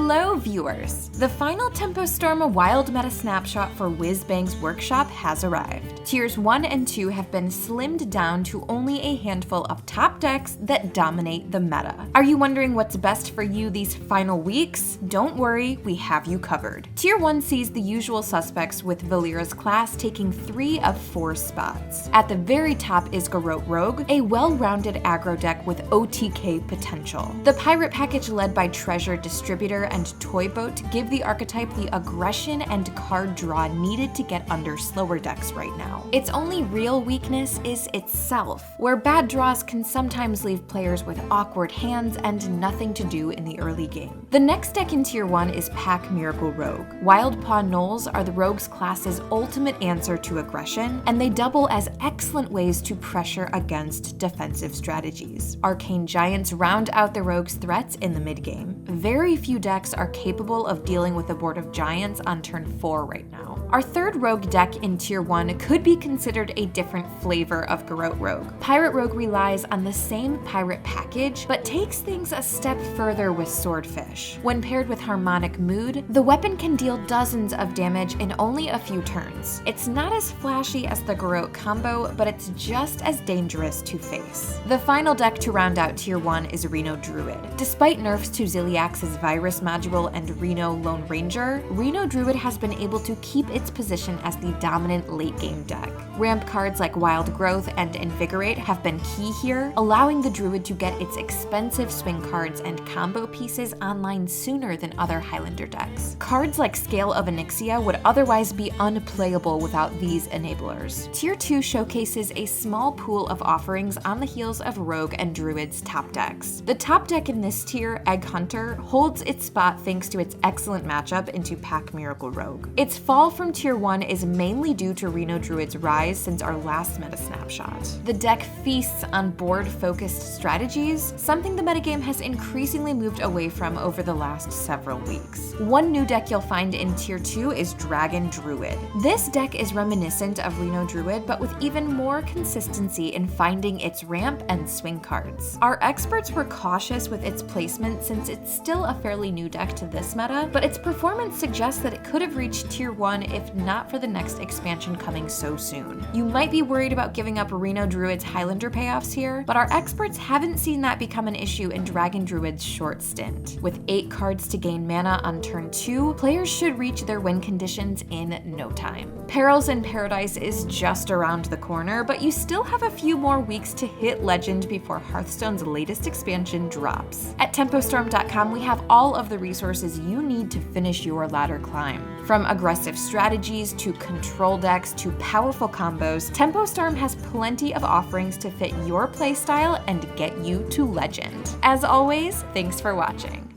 Hello viewers! The final TempoStorm Wild Meta Snapshot for Whizbang's workshop has arrived. Tiers 1 and 2 have been slimmed down to only a handful of top decks that dominate the meta. Are you wondering what's best for you these final weeks? Don't worry, we have you covered. Tier 1 sees the usual suspects with Valeera's class taking 3 of 4 spots. At the very top is Garrote Rogue, a well-rounded aggro deck with OTK potential. The pirate package led by Treasure Distributor and Toy Boat give the archetype the aggression and card draw needed to get under slower decks right now. Its only real weakness is itself, where bad draws can sometimes leave players with awkward hands and nothing to do in the early game. The next deck in Tier 1 is Pack Miracle Rogue. Wild Paw Gnolls are the Rogue's class's ultimate answer to aggression, and they double as excellent ways to pressure against defensive strategies. Arcane Giants round out the Rogue's threats in the mid-game. Very few decks are capable of dealing with a board of giants on turn 4 right now. Our third Rogue deck in Tier 1 could be considered a different flavor of Garrote Rogue. Pirate Rogue relies on the same pirate package, but takes things a step further with Swordfish. When paired with Harmonic Mood, the weapon can deal dozens of damage in only a few turns. It's not as flashy as the Garrote combo, but it's just as dangerous to face. The final deck to round out Tier 1 is Reno Druid. Despite nerfs to Ziliax's Virus module and Reno Lone Ranger, Reno Druid has been able to keep its position as the dominant late-game deck. Ramp cards like Wild Growth and Invigorate have been key here, allowing the Druid to get its expensive swing cards and combo pieces online sooner than other Highlander decks. Cards like Scale of Onyxia would otherwise be unplayable without these enablers. Tier 2 showcases a small pool of offerings on the heels of Rogue and Druid's top decks. The top deck in this tier, Egg Hunter, holds its spot thanks to its excellent matchup into Pack Miracle Rogue. Its fall from Tier 1 is mainly due to Reno Druid's rise since our last meta snapshot. The deck feasts on board-focused strategies, something the metagame has increasingly moved away from over the last several weeks. One new deck you'll find in Tier 2 is Dragon Druid. This deck is reminiscent of Reno Druid, but with even more consistency in finding its ramp and swing cards. Our experts were cautious with its placement since it's still a fairly new deck to this meta, but its performance suggests that it could have reached Tier 1 if not for the next expansion coming so soon. You might be worried about giving up Reno Druid's Highlander payoffs here, but our experts haven't seen that become an issue in Dragon Druid's short stint. With 8 cards to gain mana on turn 2, players should reach their win conditions in no time. Perils in Paradise is just around the corner, but you still have a few more weeks to hit Legend before Hearthstone's latest expansion drops. At TempoStorm.com, we have all of the resources you need to finish your ladder climb. From aggressive strategies to control decks to powerful combos, TempoStorm has plenty of offerings to fit your playstyle and get you to Legend. As always, thanks for watching.